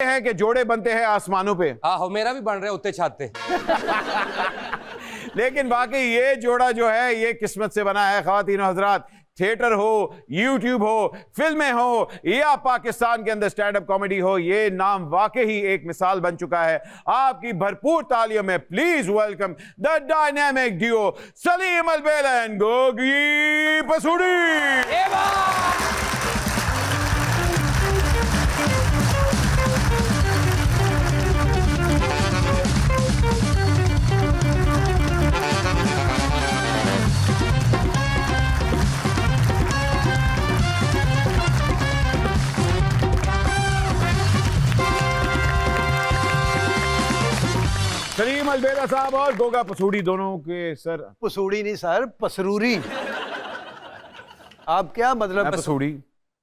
हैं कि जोड़े बनते हैं आसमानों पे। आहो मेरा भी बन रहा है उत्ते छाते। लेकिन वाकई ये जोड़ा जो है ये किस्मत से बना है। ख्वातीन और हजरात, थिएटर हो, यूट्यूब हो, फिल्में हो या पाकिस्तान के अंदर स्टैंड अप कॉमेडी हो, ये नाम वाकई ही एक मिसाल बन चुका है। आपकी भरपूर तालियों में please welcome the dynamic duo Saleem Albela and Gogi Pasroori. Saleem Albela साहब और गोगा पसूड़ी दोनों के सर। पसूड़ी नहीं सर, पसरूरी। आप क्या मतलब? पसूड़ी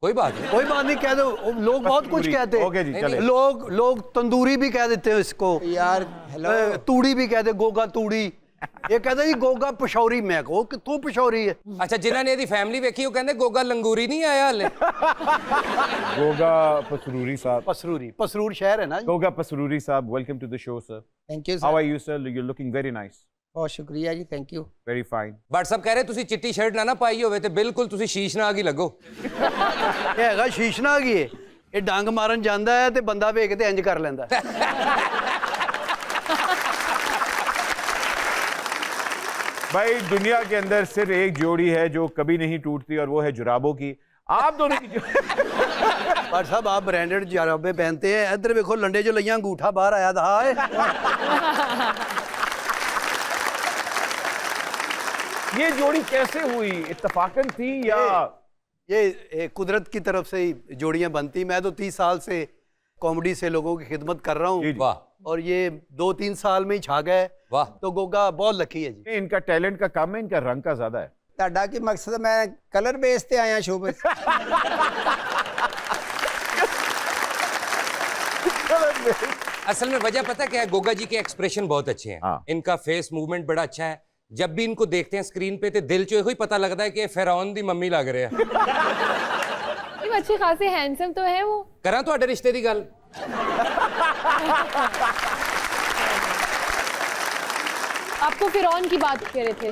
कोई बात नहीं, कोई बात नहीं, कह दो। लोग बहुत कुछ कहते हैं। ओके जी, चले। लोग तंदूरी भी कह देते हैं इसको यार। हेलो, तूड़ी भी कहते, गोगा तूड़ी। ये कहते जी गोगा पशौरी। मैं कहो कि तू पशौरी है। अच्छा जिन्होंने ਇਹਦੀ फैमिली वेखी वो कहते गोगा लंगूरी नहीं आया हाले। गोगा पसरूरी साहब। पसरूरी, पसरूर शहर है ना। गोगा पसरूरी साहब, welcome to the show sir. Thank you how sir. Are you sir? You looking very nice. बहुत शुक्रिया जी, thank you. Very fine. But सब कह रहे ਤੁਸੀਂ चिट्टी शर्ट ना पाई होवे ते बिल्कुल ਤੁਸੀਂ शीशनाग ही लगो। ਇਹ ਹੈਗਾ ਸ਼ੀਸ਼ਨਾਗ ਹੀ ਹੈ। ਇਹ ਡੰਗ ਮਾਰਨ ਜਾਂਦਾ ਹੈ ਤੇ ਬੰਦਾ ਵੇਖ ਕੇ ਤੇ ਇੰਜ ਕਰ ਲੈਂਦਾ। भाई दुनिया के अंदर सिर्फ एक जोड़ी है जो कभी नहीं टूटती और वो है जुराबों की। आप दोनों की पर साहब आप ब्रांडेड जुराबे पहनते हैं। इधर देखो लंडे जो लिया अंगूठा बाहर आया था। ये जोड़ी कैसे हुई? इत्तफाकन थी या ये कुदरत की तरफ से ही जोड़ियां बनती। मैं तो 30 साल से कॉमेडी से लोगों की खिदमत कर रहा हूँ वाह। और ये 2-3 साल में ही छा गए। वाह। तो गोगा बहुत लकी है जी। इनका टैलेंट का कम है, इनका रंग का ज्यादा है। ਤੁਹਾਡਾ ਕੀ ਮਕਸਦ? ਮੈਂ ਕਲਰ ਬੇਸ ਤੇ ਆਇਆ ਸ਼ੋਅ ਵਿੱਚ। असल में वजह पता क्या है, गोगा जी के एक्सप्रेशन बहुत अच्छे हैं। हाँ। इनका फेस मूवमेंट बड़ा अच्छा है। जब भी इनको देखते हैं स्क्रीन पे तो दिल चो ही पता लगता है कि फिरौन दी मम्मी लग रहे हैं। अच्छे खासे हैंडसम तो है वो। करा तुहाडे रिश्ते दी गल? आपको फिरौन की बात कह रहे थे।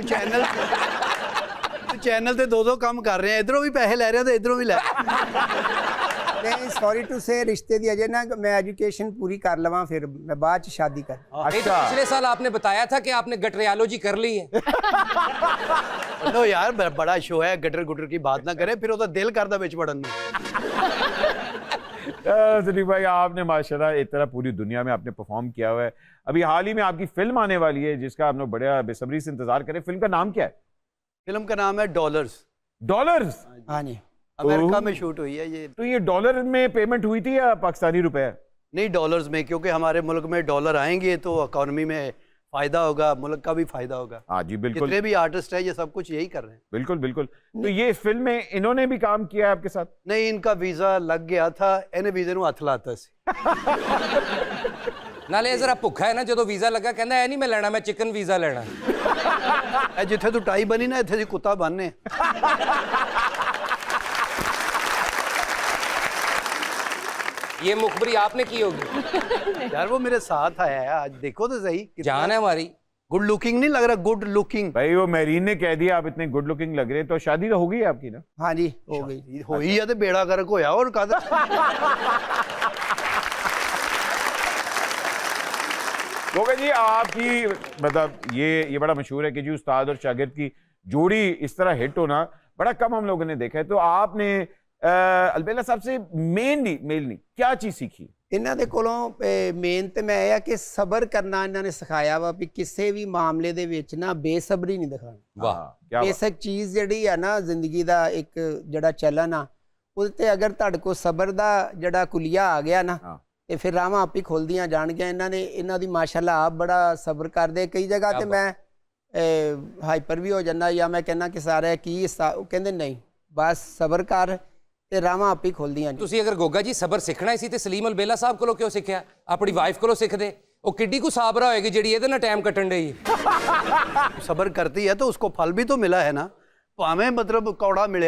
चैनल ते दो काम कर रहे हैं। इधरों भी पैसे ले रहे हैं तो इधरों भी ले। ਨਹੀਂ ਸੌਰੀ ਟੂ ਸੇ ਰਿਸ਼ਤੇ ਦੀ ਅਜੇ ਨਾ ਮੈਂ ਐਜੂਕੇਸ਼ਨ पूरी कर लवां फिर मैं बाद च शादी कर। नहीं तो पिछले साल आपने बताया था कि आपने गटरियोलॉजी कर ली है। नो यार बड़ा शो है, गटर गुटर की बात ना करें फिर वो दिल करता बिच पड़न में। सलीम भाई, आपने माशाल्लाह एक तरह पूरी दुनिया में आपने परफॉर्म किया हुआ है। अभी हाल ही में आपकी फिल्म आने वाली है जिसका आप लोग बड़ा बेसब्री से इंतजार करें। फिल्म का नाम क्या है? फिल्म का नाम है डॉलर्स। डॉलर्स? हाँ जी। अमेरिका में शूट हुई है ये। तो ये डॉलर में पेमेंट हुई थी या पाकिस्तानी रुपए? नहीं, डॉलर्स में, क्योंकि हमारे मुल्क में डॉलर आएंगे तो इकोनॉमी में फायदा होगा, मुल्क का भी फायदा होगा। हाँ जी बिल्कुल। जितने भी आर्टिस्ट हैं ये सब कुछ यही कर रहे हैं। बिल्कुल बिल्कुल। तो ये फिल्म में इन्होंने भी काम किया है आपके साथ? नहीं, इनका वीजा लग गया था। इन्हें वीजे ਨੂੰ ਹੱਥ ਲਾਤਾ ਸੀ। नाले ये जरा भुखा है ना, जो वीजा लगा कहना है नहीं मैं लेना, मैं चिकन वीजा लेना। ਇਹ ਜਿੱਥੇ ਤੂੰ ਟਾਈ ਬਣੀ ਨਾ ਇੱਥੇ ਦੀ ਕੁੱਤਾ ਬੰਨੇ। ये मुखबरी आपने की होगी। यार वो मेरे साथ आया है आज, देखो तो सही। जान है हमारी। गुड लुकिंग नहीं लग रहा? Good looking. भाई वो मेरीन ने कह दिया आप इतने गुड लुकिंग लग रहे हैं, तो शादी तो हो गई है आपकी ना? हाँ जी हो गई। होई है तो बेड़ा गर्क होया। और कद गोगा जी आपकी मतलब ये बड़ा मशहूर है कि जी उस्ताद और शागिर्द की जोड़ी इस तरह हिट होना बड़ा कम हम लोगों ने देखा है। तो आपने अलबेला साहब से मेनली क्या चीज सीखी? ਇਹਨਾਂ ਦੇ ਕੋਲੋਂ ਮੇਨ ਤੇ ਮੈਂ ਇਹ ਆ ਕਿ ਸਬਰ ਕਰਨਾ ਇਹਨਾਂ ਨੇ ਸਿਖਾਇਆ ਵਾ ਵੀ ਕਿਸੇ ਵੀ ਮਾਮਲੇ ਦੇ ਵਿੱਚ ਨਾ ਬੇਸਬਰੀ ਨਹੀਂ ਦਿਖਾਣੀ। वाह। क्या बात। ਬੇਸਿਕ ਚੀਜ਼ ਜਿਹੜੀ ਆ ਨਾ ਜ਼ਿੰਦਗੀ ਦਾ ਇੱਕ ਜਿਹੜਾ ਚੱਲਣ ਆ ਉਹਦੇ ਤੇ ਅਗਰ ਤੁਹਾਡੇ ਕੋਲ ਸਬਰ ਦਾ ਜਿਹੜਾ ਕੁਲੀਆ ਆ ਗਿਆ ਨਾ ਹਾਂ। ਤੇ ਫਿਰ ਰਾਵਾਂ ਆਪੇ ਖੁੱਲਦੀਆਂ ਜਾਣਗੀਆਂ। ਇਹਨਾਂ ਦੀ ਮਾਸ਼ਾਅੱਲਾ ਆਪ ਬੜਾ ਸਬਰ ਕਰਦੇ। ਕਈ ਜਗ੍ਹਾ ਤੇ ਮੈਂ ਹਾਈਪਰ ਵੀ ਹੋ ਜਾਂਦਾ ਜਾਂ ਮੈਂ ਕਹਿੰਦਾ ਕਿ ਸਾਰਾ ਕੀ ਉਹ ਕਹਿੰਦੇ ਨਹੀਂ ਬਸ ਸਬਰ ਕਰ ਤੇ ਰਾਵਾਂ ਆਪੇ ਖੁੱਲਦੀਆਂ। ਤੁਸੀਂ ਅਗਰ ਗੋਗਾ ਜੀ ਸਬਰ ਸਿੱਖਣਾ ਹੀ ਸੀ ਤੇ ਸਲੀਮ ਅਲਬੇਲਾ ਸਾਹਿਬ ਕੋਲੋਂ ਕਿਉਂ ਸਿੱਖਿਆ? ਆਪਣੀ ਵਾਈਫ ਕੋਲੋਂ ਸਿੱਖਦੇ। ਉਹ ਕਿੱਡੀ ਕੁ ਸਾਬਰਾ ਹੋਏਗੀ ਜਿਹੜੀ ਇਹਦੇ ਨਾਲ ਟਾਈਮ ਕੱਟਣ ਡਈ। सबर करती है तो उसको फल भी तो मिला है ना। भावें मतलब कौड़ा मिले